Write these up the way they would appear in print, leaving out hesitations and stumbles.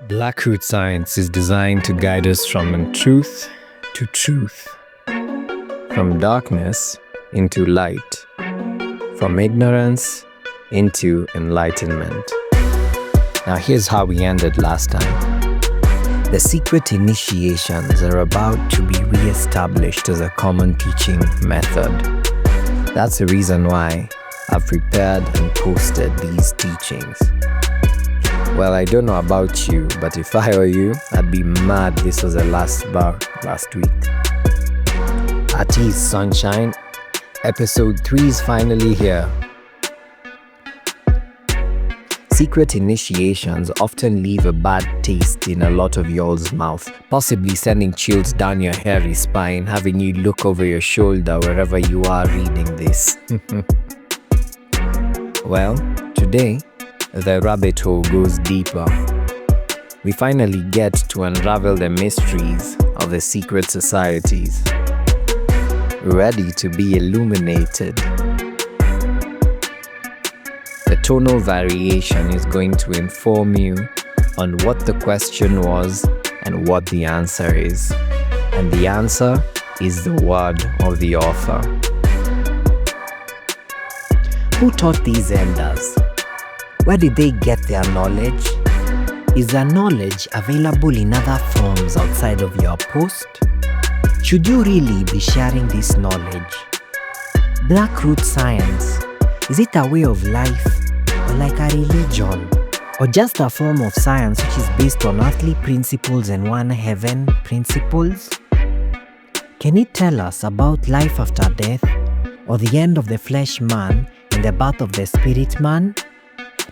Blackroots Science is designed to guide us from truth to truth, from darkness into light, from ignorance into enlightenment. Now here's how we ended last time. The secret initiations are about to be re-established as a common teaching method. That's the reason why I've prepared and posted these teachings. Well, I don't know about you, but if I were you, I'd be mad this was the last bar last week. At ease, sunshine. Episode 3 is finally here. Secret initiations often leave a bad taste in a lot of y'all's mouth, possibly sending chills down your hairy spine, having you look over your shoulder wherever you are reading this. Well, today, the rabbit hole goes deeper. We finally get to unravel the mysteries of the secret societies. Ready to be illuminated. The tonal variation is going to inform you on what the question was and what the answer is. And the answer is the word of the author. Who taught these elders? Where did they get their knowledge? Is their knowledge available in other forms outside of your post? Should you really be sharing this knowledge? Blackroots Science, is it a way of life or like a religion? Or just a form of science which is based on earthly principles and one heaven principles? Can it tell us about life after death or the end of the flesh man and the birth of the spirit man?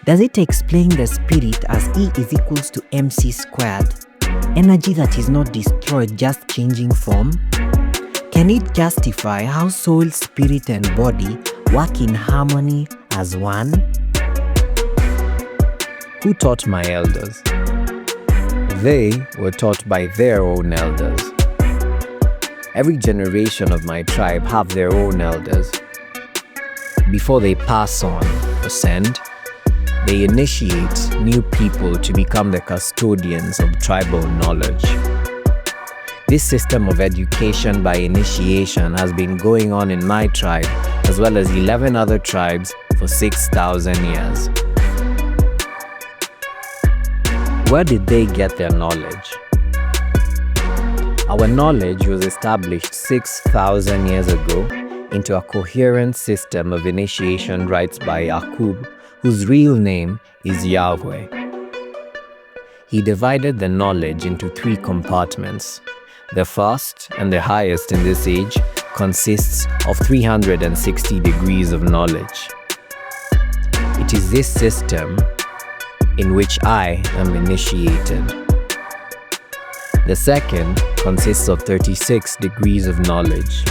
Does it explain the spirit as E is equals to mc squared? Energy that is not destroyed, just changing form? Can it justify how soul, spirit and body work in harmony as one? Who taught my elders? They were taught by their own elders. Every generation of my tribe have their own elders. Before they pass on, ascend, they initiate new people to become the custodians of tribal knowledge. This system of education by initiation has been going on in my tribe as well as 11 other tribes for 6,000 years. Where did they get their knowledge? Our knowledge was established 6,000 years ago into a coherent system of initiation rites by Yakub, whose real name is Yahweh. He divided the knowledge into 3 compartments. The first and the highest in this age consists of 360 degrees of knowledge. It is this system in which I am initiated. The second consists of 36 degrees of knowledge.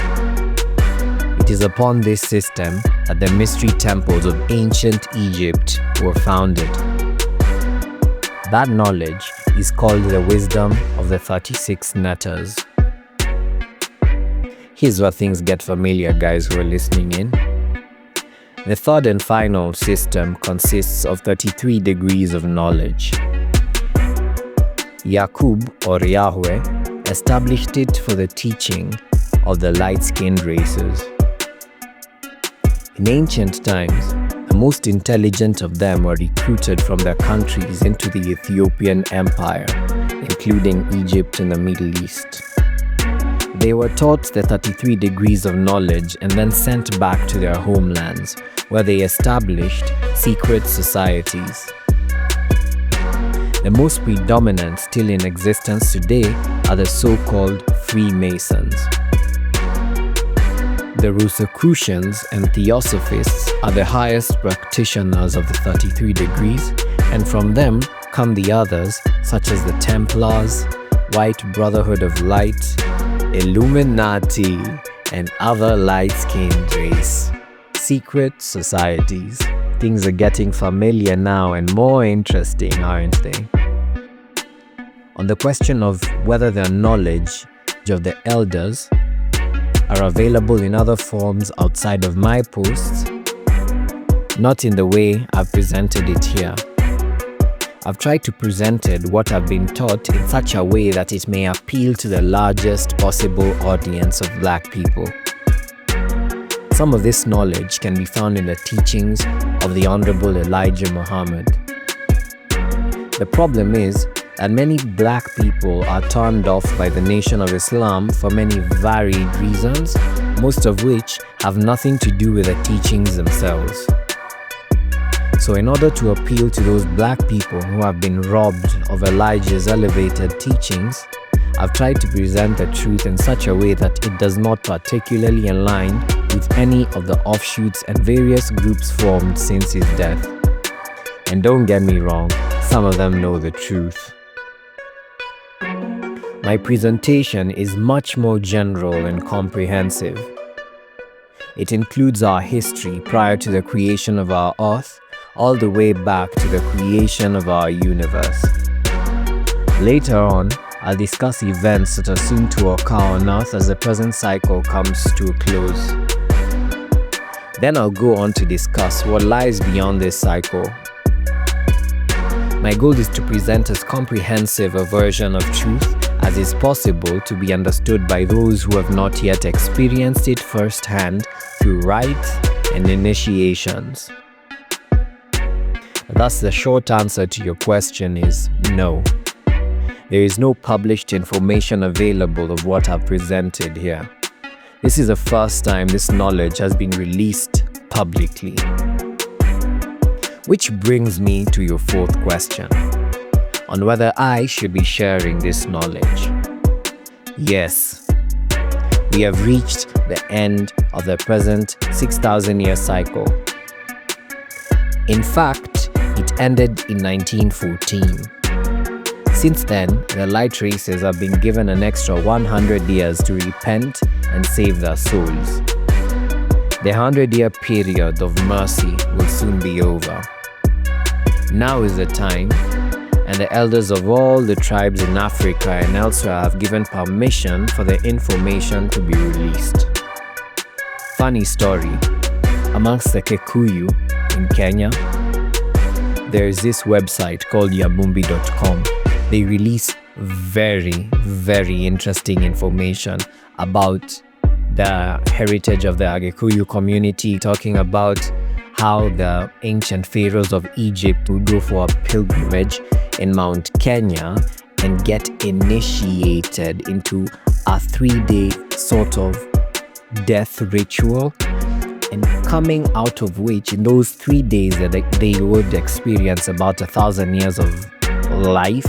It is upon this system that the mystery temples of ancient Egypt were founded. That knowledge is called the wisdom of the 36 netters. Here's where things get familiar, guys who are listening in. The third and final system consists of 33 degrees of knowledge. Yakub, or Yahweh, established it for the teaching of the light-skinned races. In ancient times, the most intelligent of them were recruited from their countries into the Ethiopian Empire, including Egypt and the Middle East. They were taught the 33 degrees of knowledge and then sent back to their homelands, where they established secret societies. The most predominant still in existence today are the so-called Freemasons. The Rosicrucians and Theosophists are the highest practitioners of the 33 degrees, and from them come the others such as the Templars, White Brotherhood of Light, Illuminati, and other light-skinned race. Secret societies. Things are getting familiar now and more interesting, aren't they? On the question of whether the knowledge of the elders are available in other forms outside of my posts, not in the way I've presented it here. I've tried to present what I've been taught in such a way that it may appeal to the largest possible audience of Black people. Some of this knowledge can be found in the teachings of the Honorable Elijah Muhammad. The problem is that many Black people are turned off by the Nation of Islam for many varied reasons, most of which have nothing to do with the teachings themselves. So in order to appeal to those Black people who have been robbed of Elijah's elevated teachings, I've tried to present the truth in such a way that it does not particularly align with any of the offshoots and various groups formed since his death. And don't get me wrong, some of them know the truth. My presentation is much more general and comprehensive. It includes our history prior to the creation of our earth, all the way back to the creation of our universe. Later on, I'll discuss events that are soon to occur on Earth as the present cycle comes to a close. Then I'll go on to discuss what lies beyond this cycle. My goal is to present as comprehensive a version of truth as is possible to be understood by those who have not yet experienced it firsthand through rites and initiations. Thus, the short answer to your question is no. There is no published information available of what I've presented here. This is the first time this knowledge has been released publicly. Which brings me to your fourth question, on whether I should be sharing this knowledge. Yes, we have reached the end of the present 6,000-year cycle. In fact, it ended in 1914. Since then, the light races have been given an extra 100 years to repent and save their souls. The 100-year period of mercy will soon be over. Now is the time, and the elders of all the tribes in Africa and elsewhere have given permission for the information to be released. Funny story, amongst the Kikuyu in Kenya, there is this website called yabumbi.com. They release very, very interesting information about the heritage of the Agikuyu community, talking about how the ancient pharaohs of Egypt would go for a pilgrimage in Mount Kenya and get initiated into a 3-day sort of death ritual, and coming out of which, in those 3 days, that they would experience about 1,000 years of life,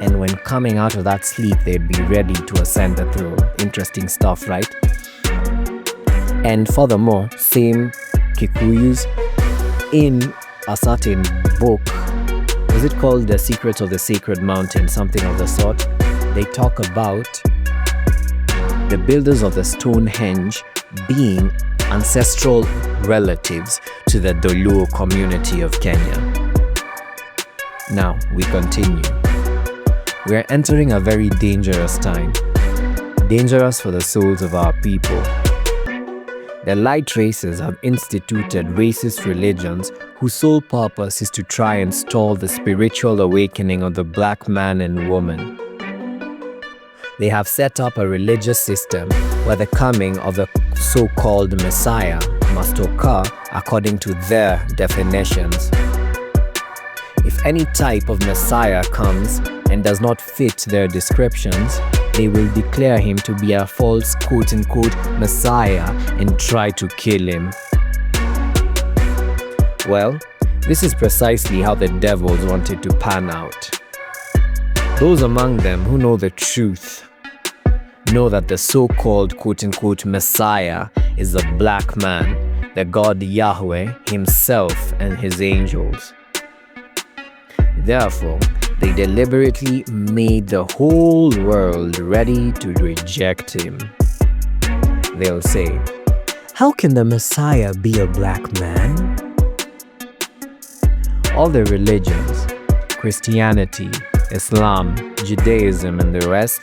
and when coming out of that sleep, they'd be ready to ascend the throne. Interesting stuff, right? And furthermore, same Kikuyus, in a certain book, was it called The Secrets of the Sacred Mountain, something of the sort, they talk about the builders of the Stonehenge being ancestral relatives to the Doluo community of Kenya. Now, we continue. We are entering a very dangerous time. Dangerous for the souls of our people. The light races have instituted racist religions whose sole purpose is to try and stall the spiritual awakening of the Black man and woman. They have set up a religious system where the coming of the so-called Messiah must occur according to their definitions. If any type of Messiah comes and does not fit their descriptions, they will declare him to be a false quote-unquote Messiah and try to kill him. Well, this is precisely how the devils wanted to pan out. Those among them who know the truth know that the so-called quote-unquote Messiah is the Black man, the God Yahweh himself and his angels. Therefore, they deliberately made the whole world ready to reject him. They'll say, "How can the Messiah be a Black man?" All the religions, Christianity, Islam, Judaism, and the rest,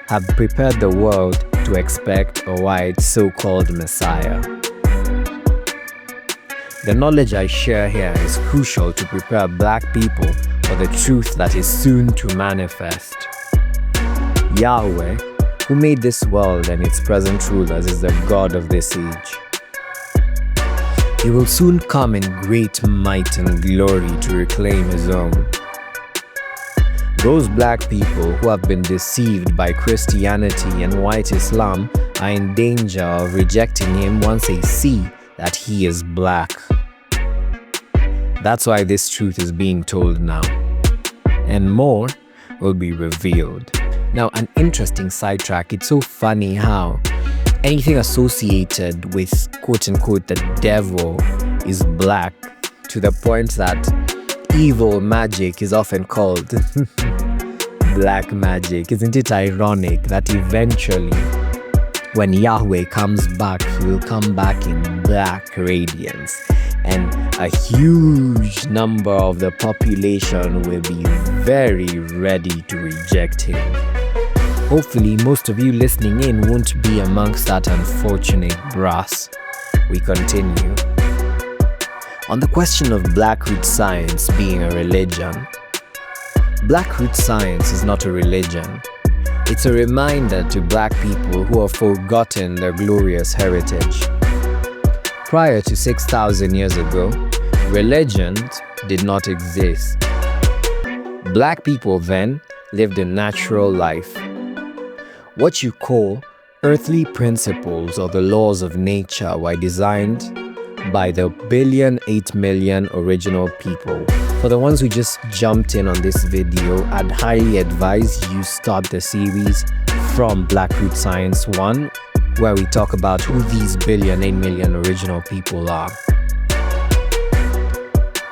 have prepared the world to expect a white so-called Messiah. The knowledge I share here is crucial to prepare Black people for the truth that is soon to manifest. Yahweh, who made this world and its present rulers, is the God of this age. He will soon come in great might and glory to reclaim his own. Those black people who have been deceived by Christianity and white Islam are in danger of rejecting him once they see that he is black. That's why this truth is being told now, and more will be revealed. Now, an interesting sidetrack. It's so funny how anything associated with quote-unquote the devil is black, to the point that evil magic is often called black magic. Isn't it ironic that eventually, when Yahweh comes back, he will come back in black radiance, and a huge number of the population will be very ready to reject him. Hopefully, most of you listening in won't be amongst that unfortunate brass. We continue. On the question of Blackroots Science being a religion, Blackroots Science is not a religion. It's a reminder to black people who have forgotten their glorious heritage. Prior to 6,000 years ago, religions did not exist. Black people then lived a natural life. What you call earthly principles or the laws of nature were designed by the 8 billion original people. For the ones who just jumped in on this video, I'd highly advise you start the series from Blackroots Science 1, where we talk about who these 8 billion original people are.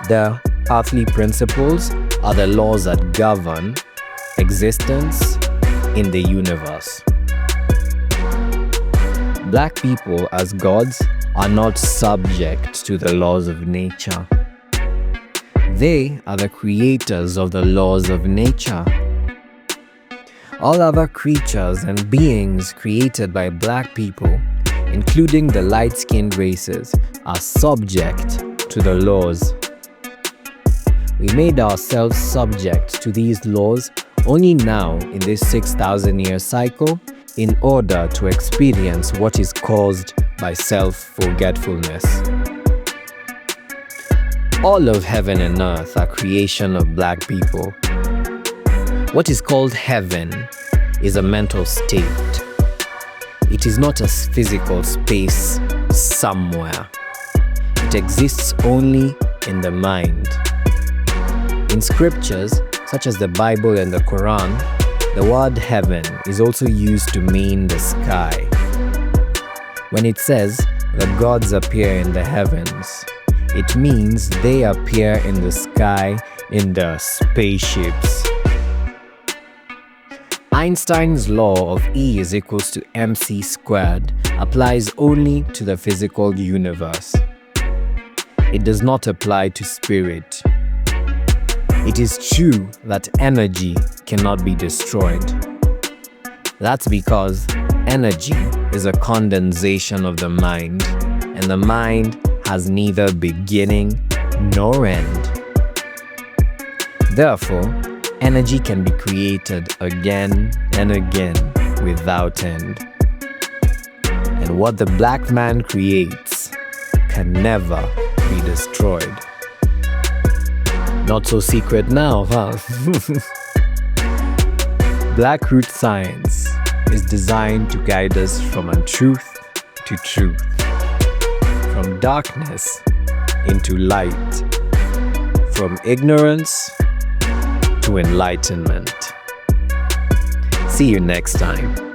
The earthly principles are the laws that govern existence in the universe. Black people as gods are not subject to the laws of nature. They are the creators of the laws of nature. All other creatures and beings created by black people, including the light-skinned races, are subject to the laws. We made ourselves subject to these laws only now in this 6,000-year cycle in order to experience what is caused by self-forgetfulness. All of heaven and earth are creation of black people. What is called heaven is a mental state. It is not a physical space somewhere. It exists only in the mind. In scriptures, such as the Bible and the Quran, the word heaven is also used to mean the sky. When it says the gods appear in the heavens, it means they appear in the sky in their spaceships. Einstein's law of E is equals to mc squared applies only to the physical universe. It does not apply to spirit. It is true that energy cannot be destroyed. That's because energy is a condensation of the mind, and the mind has neither beginning nor end. Therefore, energy can be created again and again without end. And what the black man creates can never be destroyed. Not so secret now, huh? Blackroots Science is designed to guide us from untruth to truth, from darkness into light, from ignorance to enlightenment. See you next time.